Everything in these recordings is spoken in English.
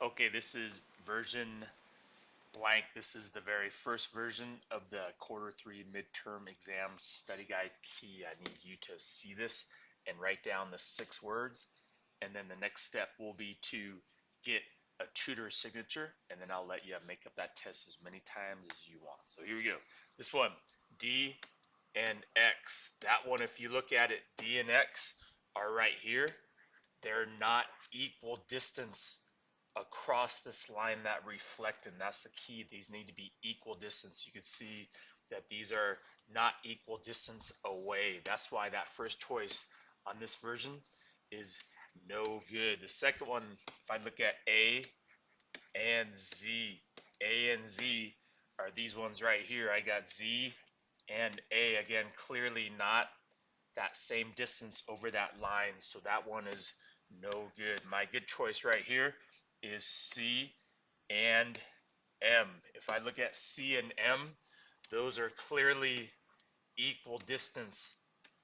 Okay, this is version blank. This is the very first version of the Q3 midterm exam study guide key. I need you to see this and write down the 6 words. And then the next step will be to get a tutor signature, and then I'll let you make up that test as many times as you want. So here we go. This one, D and X. That one, if you look at it, D and X are right here. They're not equal distance across this line that reflect, and that's the key. These need to be equal distance. You can see that these are not equal distance away. That's why that first choice on this version is no good. The second one, if I look at A and Z are these ones right here. I got Z and A, again, clearly not that same distance over that line, so that one is no good. My good choice right here is C and M. If I look at C and M, those are clearly equal distance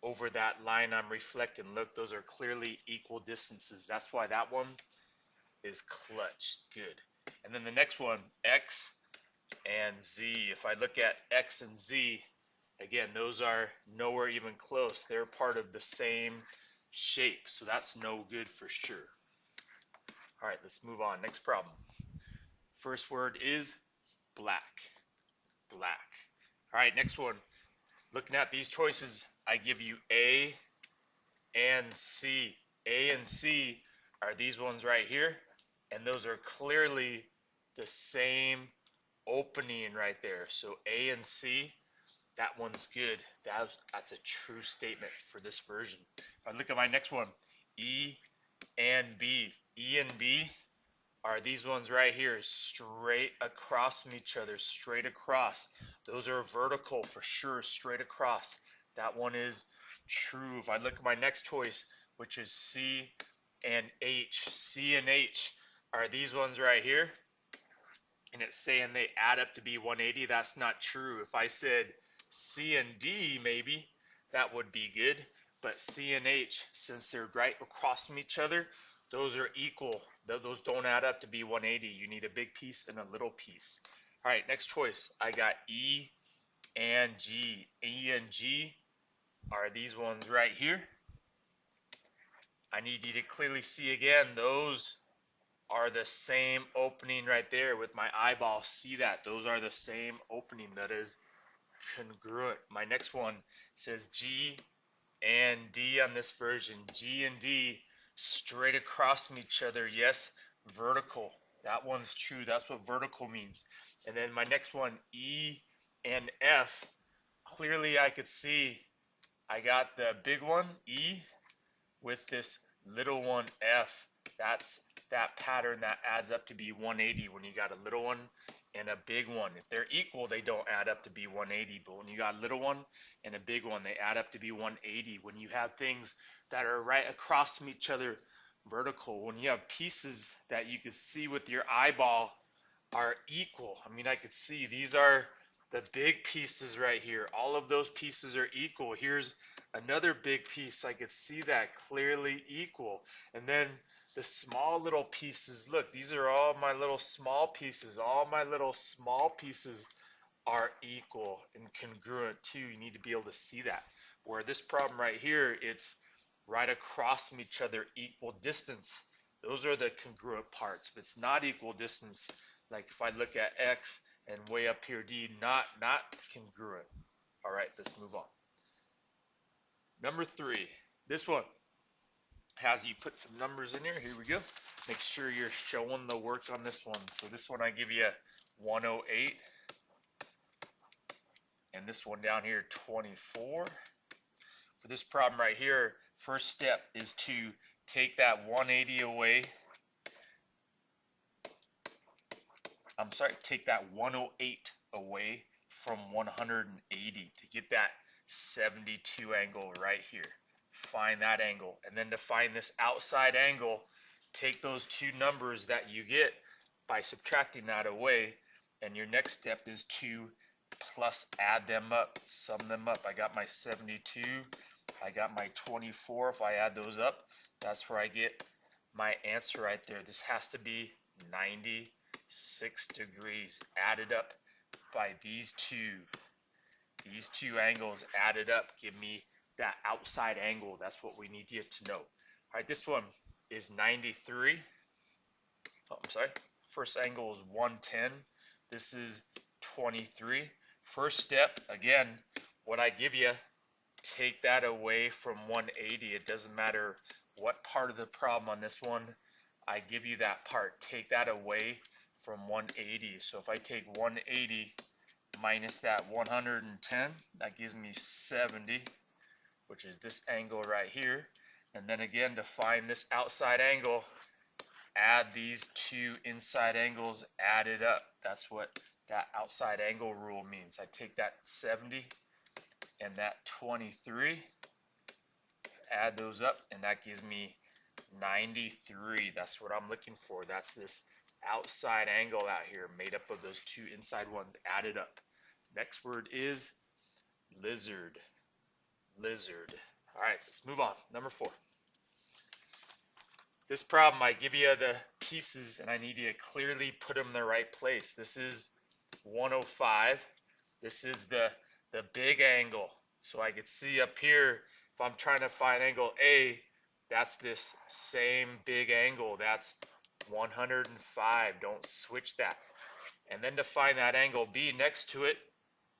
over that line I'm reflecting. Look, those are clearly equal distances. That's why that one is clutch. Good. And then the next one, X and Z. If I look at X and Z, again, those are nowhere even close. They're part of the same shape, so that's no good for sure. All right, let's move on. Next problem. First word is black. Black. All right, next one. Looking at these choices, I give you A and C. A and C are these ones right here, and those are clearly the same opening right there. So A and C, that one's good. That's a true statement for this version. If I look at my next one, E and B. E and B are these ones right here, straight across from each other, straight across. Those are vertical for sure, straight across. That one is true. If I look at my next choice, which is C and H. C and H are these ones right here, and it's saying they add up to be 180. That's not true. If I said C and D, maybe that would be good, but C and H, since they're right across from each other, those are equal. Those don't add up to be 180. You need a big piece and a little piece. All right, next choice. I got E and G. E and G are these ones right here. I need you to clearly see again, those are the same opening right there with my eyeball. See that? Those are the same opening. That is congruent. My next one says G and D on this version. G and D straight across from each other. Yes, vertical. That one's true. That's what vertical means. And then my next one, E and F. Clearly I could see I got the big one, E, with this little one, F. That's that pattern that adds up to be 180 when you got a little one and a big one. If they're equal, they don't add up to be 180, but when you got a little one and a big one, they add up to be 180. When you have things that are right across from each other, vertical, when you have pieces that you could see with your eyeball are equal. I mean, I could see these are the big pieces right here. All of those pieces are equal. Here's another big piece. I could see that clearly equal. And then the small little pieces, look, these are all my little small pieces. All my little small pieces are equal and congruent too. You need to be able to see that. Where this problem right here, it's right across from each other, equal distance. Those are the congruent parts. If it's not equal distance, like if I look at X and way up here D, not congruent. All right, let's move on. Number 3, this one has you put some numbers in here. Here we go. Make sure you're showing the work on this one. So this one I give you 108, and this one down here 24. For this problem right here, first step is to take that 180 away. I'm sorry, take that 108 away from 180 to get that 72 angle right here. Find that angle, and then to find this outside angle, take those two numbers that you get by subtracting that away, and your next step is to plus add them up, sum them up. I got my 72, I got my 24. If I add those up, that's where I get my answer right there. This has to be 96 degrees added up by these two angles added up give me that outside angle. That's what we need you to know. All right, this one is 93. Oh, I'm sorry. First angle is 110. This is 23. First step, again, what I give you, take that away from 180. It doesn't matter what part of the problem on this one, I give you that part. Take that away from 180. So if I take 180 minus that 110, that gives me 70, which is this angle right here. And then again, to find this outside angle, add these two inside angles added up. That's what that outside angle rule means. I take that 70 and that 23, add those up, and that gives me 93. That's what I'm looking for. That's this outside angle out here made up of those two inside ones added up. Next word is lizard. Lizard. All right, let's move on. Number 4. This problem, I give you the pieces and I need you to clearly put them in the right place. This is 105. This is the big angle. So I could see up here, if I'm trying to find angle A, that's this same big angle. That's 105. Don't switch that. And then to find that angle B next to it,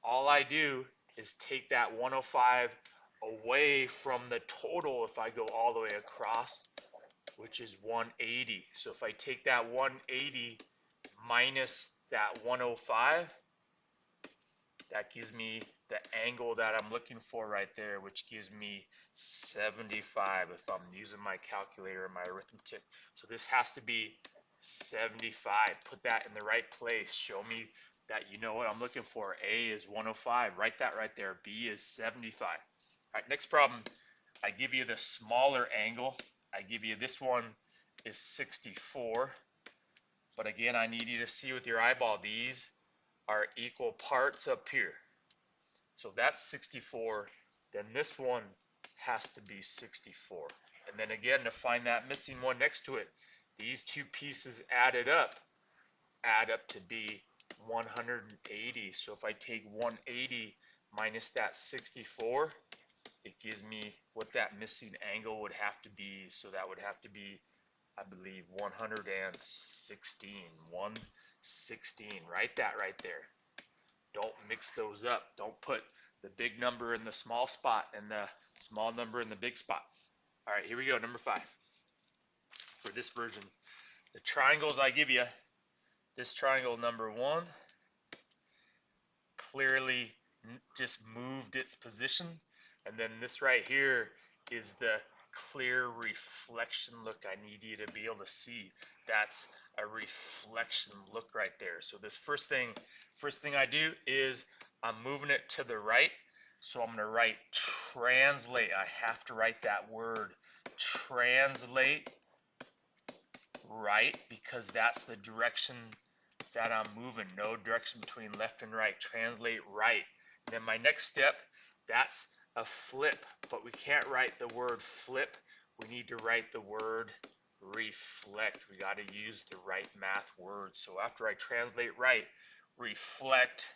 all I do is take that 105 away from the total if I go all the way across, which is 180. So if I take that 180 minus that 105, that gives me the angle that I'm looking for right there, which gives me 75 if I'm using my calculator and my arithmetic. So this has to be 75. Put that in the right place. Show me that you know what I'm looking for. A is 105. Write that right there. B is 75. All right, next problem. I give you the smaller angle. I give you this one is 64. But again, I need you to see with your eyeball, these are equal parts up here. So that's 64. Then this one has to be 64. And then again, to find that missing one next to it, these two pieces add up to be 180. So if I take 180 minus that 64, it gives me what that missing angle would have to be. So that would have to be, I believe, 116. 116. Write that right there. Don't mix those up. Don't put the big number in the small spot and the small number in the big spot. All right, here we go. Number 5. For this version, the triangles I give you, this triangle number 1 clearly just moved its position. And then this right here is the clear reflection look I need you to be able to see. That's a reflection look right there. So this first thing I do is I'm moving it to the right. So I'm going to write translate. I have to write that word translate right because that's the direction that I'm moving. No direction between left and right. Translate right. And then my next step, that's a flip, but we can't write the word flip. We need to write the word reflect. We got to use the right math word. So after I translate right, reflect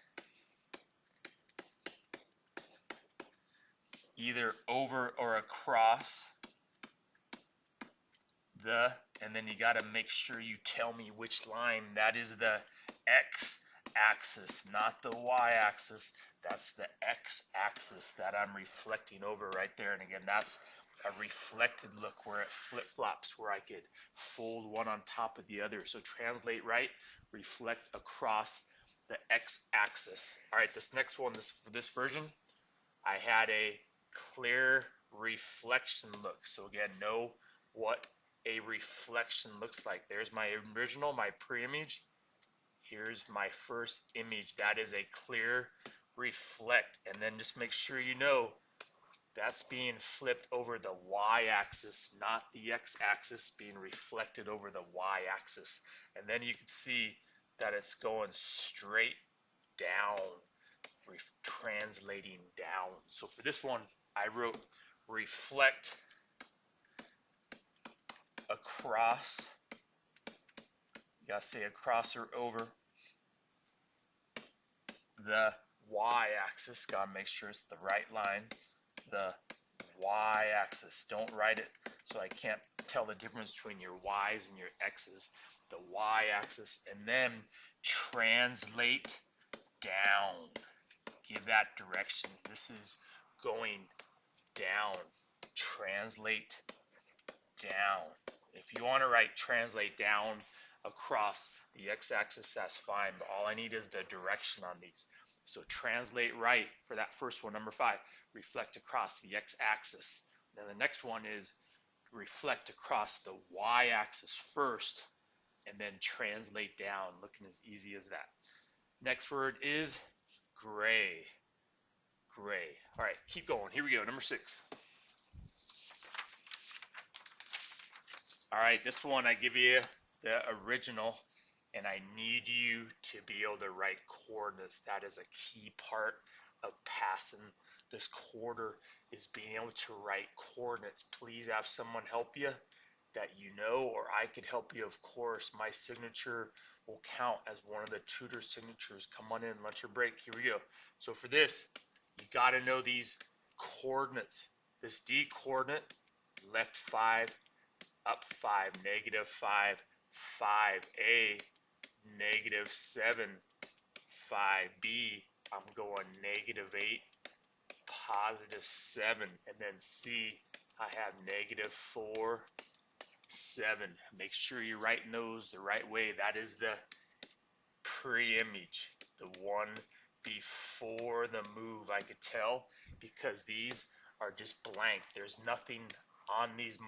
either over or across the, and then you got to make sure you tell me which line. That is the x-axis, not the y-axis. That's the x-axis that I'm reflecting over right there. And again, that's a reflected look where it flip-flops, where I could fold one on top of the other. So translate right, reflect across the x-axis. All right, this next one, for this version, I had a clear reflection look. So again, know what a reflection looks like. There's my original, my pre-image. Here's my first image. That is a clear reflect. And then just make sure you know that's being flipped over the y-axis, not the x-axis, being reflected over the y-axis. And then you can see that it's going straight down, translating down. So for this one, I wrote reflect across, you gotta say across or over the y-axis. Gotta make sure it's the right line. The y-axis. Don't write it so I can't tell the difference between your y's and your x's. The y-axis, and then translate down. Give that direction. This is going down. Translate down. If you want to write translate down across the x-axis, that's fine, but all I need is the direction on these. So translate right for that first one, number 5, reflect across the x-axis. Then the next one is reflect across the y-axis first, and then translate down, looking as easy as that. Next word is gray. Gray. All right, keep going. Here we go, number 6. All right, this one I give you the original, and I need you to be able to write coordinates. That is a key part of passing this quarter, is being able to write coordinates. Please have someone help you that you know, or I could help you, of course. My signature will count as one of the tutor signatures. Come on in, lunch or break. Here we go. So for this, you got to know these coordinates. This D coordinate, left 5, up 5, negative 5, 5A, negative 7, 5B, I'm going negative 8, positive 7, and then C, I have negative 4, 7. Make sure you're writing those the right way. That is the pre-image, the one before the move. I could tell because these are just blank. There's nothing on these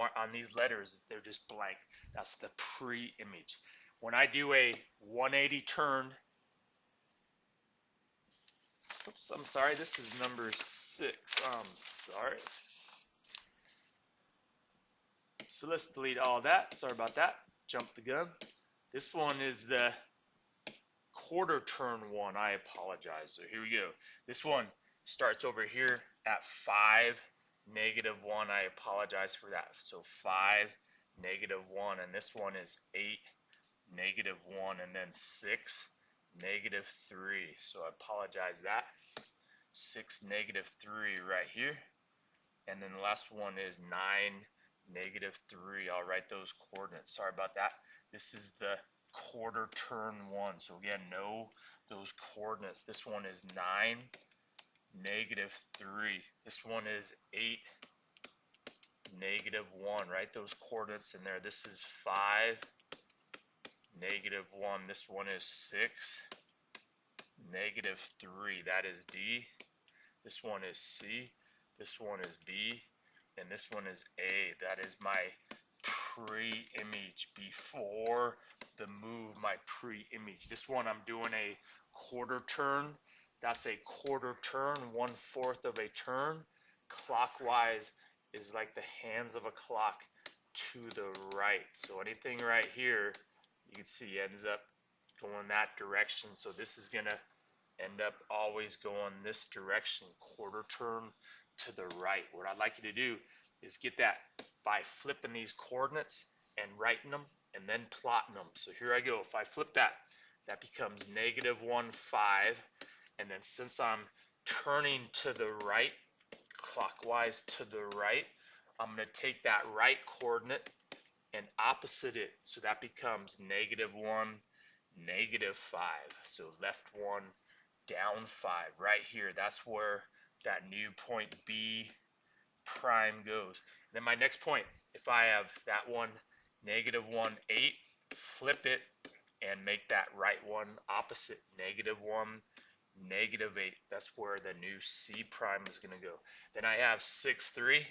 letters. They're just blank. That's the pre-image. When I do a 180 turn, oops, I'm sorry, this is number 6. I'm sorry. So let's delete all that. Sorry about that. Jump the gun. This one is the quarter turn one. I apologize. So here we go. This one starts over here at 5, negative 1. I apologize for that. So 5, negative 1, and this one is 8, negative 1, and then 6, negative 3. So I apologize that. 6, negative 3 right here. And then the last one is 9, negative 3. I'll write those coordinates. Sorry about that. This is the quarter turn one. So again, know those coordinates. This one is 9, negative 3. This one is 8, negative 1. Write those coordinates in there. This is 5, negative 1. This one is 6, negative 3. That is D. This one is C. This one is B. And this one is A. That is my pre-image before the move, my pre-image. This one I'm doing a quarter turn. That's a quarter turn, 1/4 of a turn. Clockwise is like the hands of a clock to the right. So anything right here, you can see ends up going that direction. So this is gonna end up always going this direction, quarter turn to the right. What I'd like you to do is get that by flipping these coordinates and writing them and then plotting them. So here I go. If I flip that, that becomes negative 1, 5. And then since I'm turning to the right, clockwise to the right, I'm going to take that right coordinate and opposite it. So that becomes negative 1, negative 5. So left 1, down 5 right here. That's where that new point B prime goes. And then my next point, if I have that one, negative 1, 8, flip it and make that right one opposite, negative 1, negative 8. That's where the new C prime is going to go. Then I have 6, 3,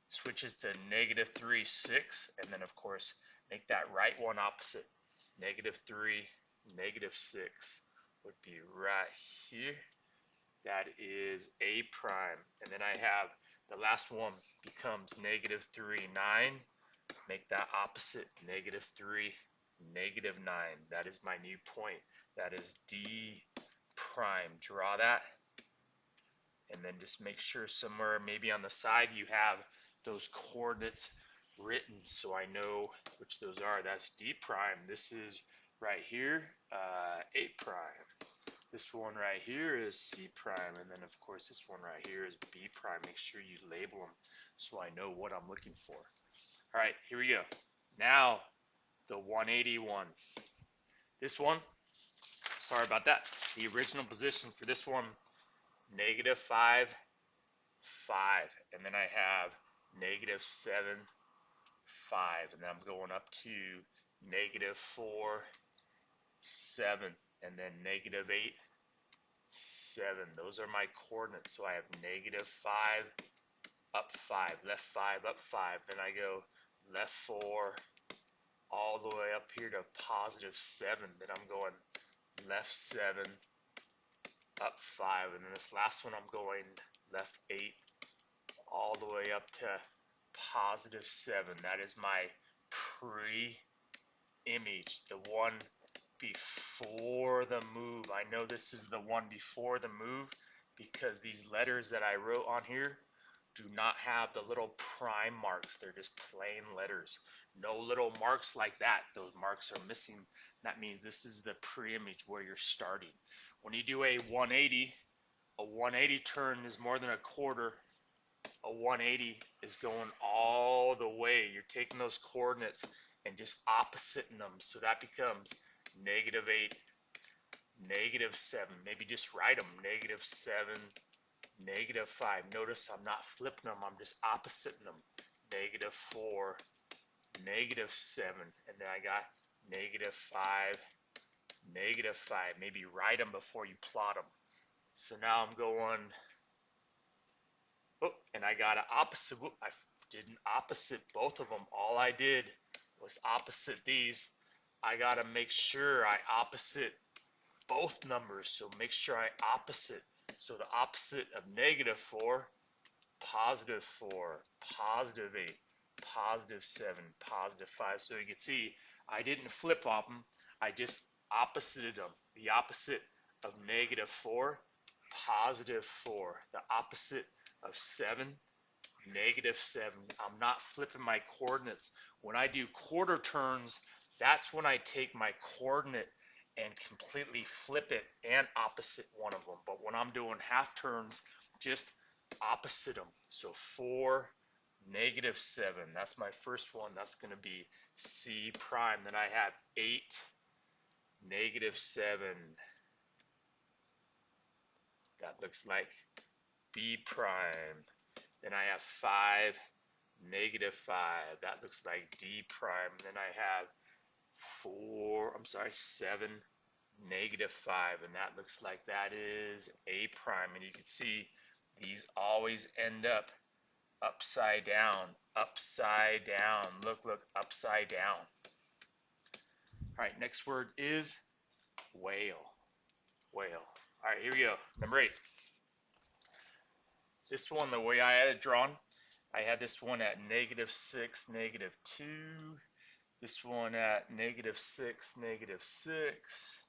switches to negative 3, 6, and then of course make that right one opposite, negative 3, negative 6 would be right here. That is A prime. And then I have the last one becomes negative 3, 9. Make that opposite, negative 3, negative 9. That is my new point. That is D prime. Draw that. And then just make sure somewhere maybe on the side you have those coordinates written so I know which those are. That's D prime. This is right here, A prime. This one right here is C prime, and then of course this one right here is B prime. Make sure you label them so I know what I'm looking for. All right, here we go. Now the 181. This one, sorry about that. The original position for this one, -5, 5, and then I have -7, 5, and then I'm going up to -4, 7, and then -8, 7. Those are my coordinates. So I have -5, up 5, left 5, up 5. Then I go left 4, all the way up here to +7. Then I'm going left 7, up 5. And then this last one I'm going left 8, all the way up to +7. That is my pre-image, the one before the move. I know this is the one before the move because these letters that I wrote on here do not have the little prime marks. They're just plain letters. No little marks like that. Those marks are missing. That means this is the pre-image where you're starting. When you do a 180 turn is more than a quarter. A 180 is going all the way. You're taking those coordinates and just oppositing them. So that becomes -8, -7. Maybe just write them. -7, -5. Notice I'm not flipping them. I'm just oppositing them. -4, -7. And then I got -5, -5. Maybe write them before you plot them. So now I'm going, oh, and I got an opposite. Whoop, I didn't opposite both of them. All I did was opposite these. I got to make sure I opposite both numbers. So make sure I opposite. So the opposite of -4, +4, +8, +7, +5. So you can see I didn't flip flop them. I just opposited them. The opposite of -4, +4. The opposite of 7, -7. I'm not flipping my coordinates. When I do quarter turns, that's when I take my coordinate and completely flip it and opposite one of them. But when I'm doing half turns, just opposite them. So 4, -7. That's my first one. That's going to be C prime. Then I have 8, -7. That looks like B prime. Then I have 5, -5. That looks like D prime. Then I have 7, -5. And that looks like that is A prime. And you can see these always end up upside down, upside down. Look, upside down. All right, next word is whale. Whale. All right, here we go. Number 8. This one, the way I had it drawn, I had this one at -6, -2. This one at -6, -6.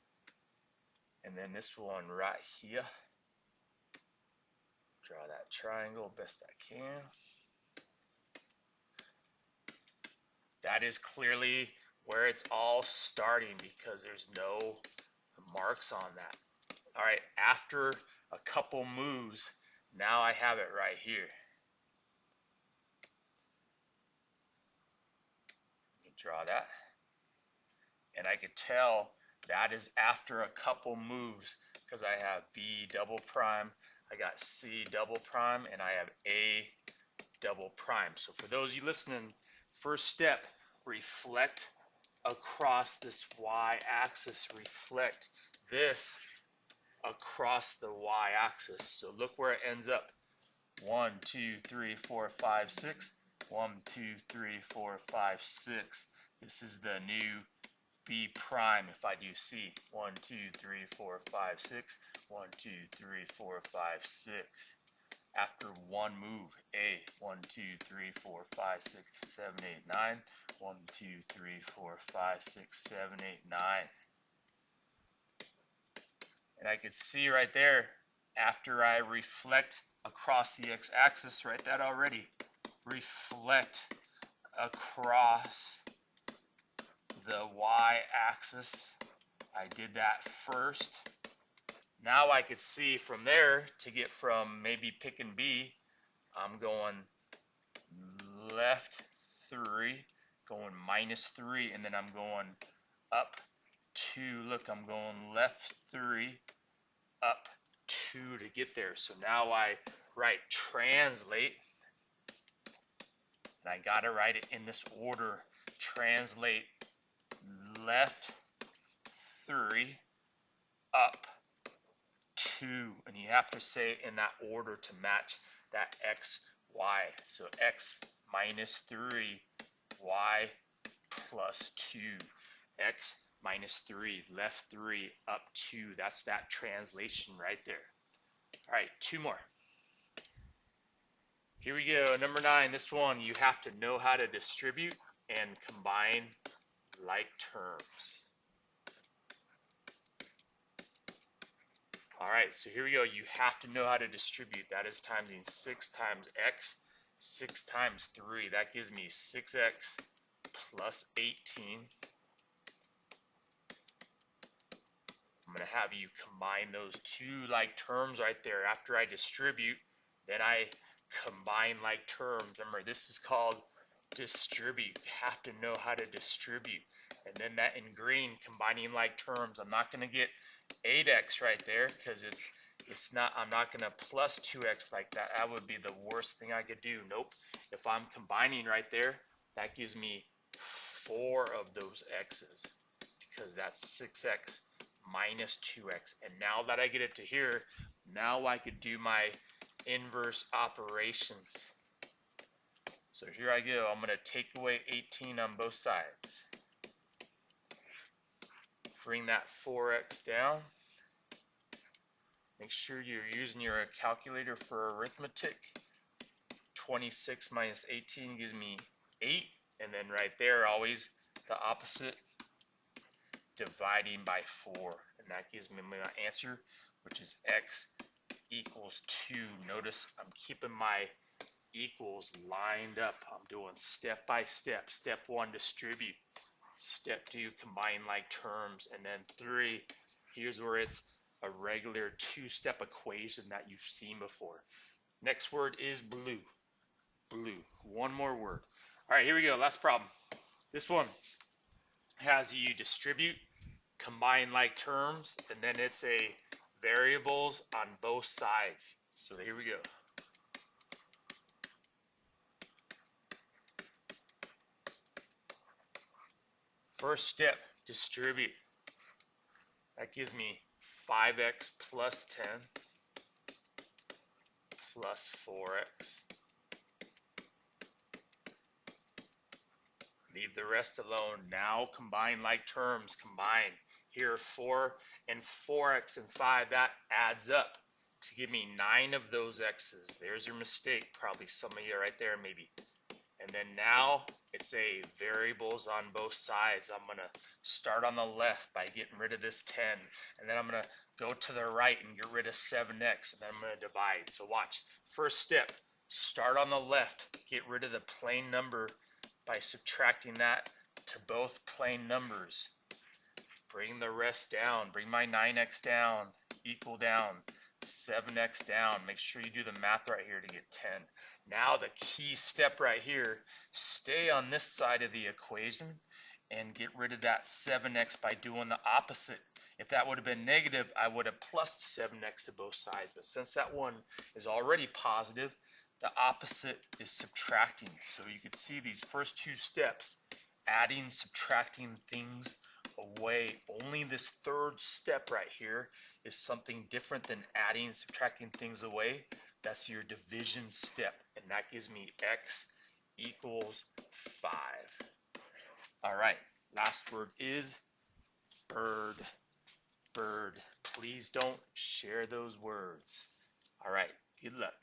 And then this one right here. Draw that triangle best I can. That is clearly where it's all starting because there's no marks on that. All right, after a couple moves, now I have it right here. Let me draw that. And I could tell that is after a couple moves because I have B double prime, I got C double prime, and I have A double prime. So for those of you listening, first step, reflect across this y-axis, reflect this across the y-axis. So look where it ends up. 1, 2, 3, 4, 5, 6. 1, 2, 3, 4, 5, 6. This is the new B prime if I do C. 1, 2, 3, 4, 5, 6. 1, 2, 3, 4, 5, 6. After one move, A. 1, 2, 3, 4, 5, 6, 7, 8, 9. 1, 2, 3, 4, 5, 6, 7, 8, 9. And I could see right there, after I reflect across the x-axis, write that already. Reflect across the y-axis. I did that first. Now I could see from there to get from maybe picking B, I'm going left 3, going -3, and then I'm going up 2. Look, I'm going left 3, up 2 to get there. So now I write translate, and I got to write it in this order. Translate left 3, up 2, and you have to say it in that order to match that x, y. So x -3, y +2, x -3, left 3, up 2. That's that translation right there. All right, 2 more. Here we go, number 9. This one, you have to know how to distribute and combine like terms. All right, so here we go. You have to know how to distribute. That is timesing 6 times x, 6 times 3. That gives me 6x plus 18. I'm going to have you combine those two like terms right there. After I distribute, then I combine like terms. Remember, this is called distribute. You have to know how to distribute. And then that in green, combining like terms. I'm not going to get 8x right there because it's not. I'm not going to plus 2x like that. That would be the worst thing I could do. Nope. If I'm combining right there, that gives me 4 of those x's because that's 6x minus 2x. And now that I get it to here, now I could do my inverse operations. So here I go. I'm going to take away 18 on both sides. Bring that 4x down. Make sure you're using your calculator for arithmetic. 26 minus 18 gives me 8. And then right there, always the opposite, dividing by 4. And that gives me my answer, which is x equals 2. Notice I'm keeping my equals lined up. I'm doing step by step. Step 1, distribute. Step 2, combine like terms. And then 3, here's where it's a regular 2-step equation that you've seen before. Next word is blue. Blue. One more word. All right, here we go. Last problem. This one has you distribute, combine like terms, and then it's a variables on both sides. So here we go. First step, distribute. That gives me 5x plus 10 plus 4x. Leave the rest alone. Now combine like terms. Combine. Here 4 and 4x and 5, that adds up to give me 9 of those x's. There's your mistake. Probably some of you right there maybe. And then now it's a variables on both sides. I'm going to start on the left by getting rid of this 10. And then I'm going to go to the right and get rid of 7x. And then I'm going to divide. So watch. First step, start on the left. Get rid of the plain number by subtracting that to both plain numbers. Bring the rest down. Bring my 9x down. Equal down. 7x down. Make sure you do the math right here to get 10. Now the key step right here, stay on this side of the equation and get rid of that 7x by doing the opposite. If that would have been negative, I would have plus 7x to both sides. But since that one is already positive, the opposite is subtracting. So you can see these first two steps, adding, subtracting things away. Only this third step right here is something different than adding, subtracting things away. That's your division step, and that gives me x equals 5. All right, last word is bird. Bird. Please don't share those words. All right, good luck.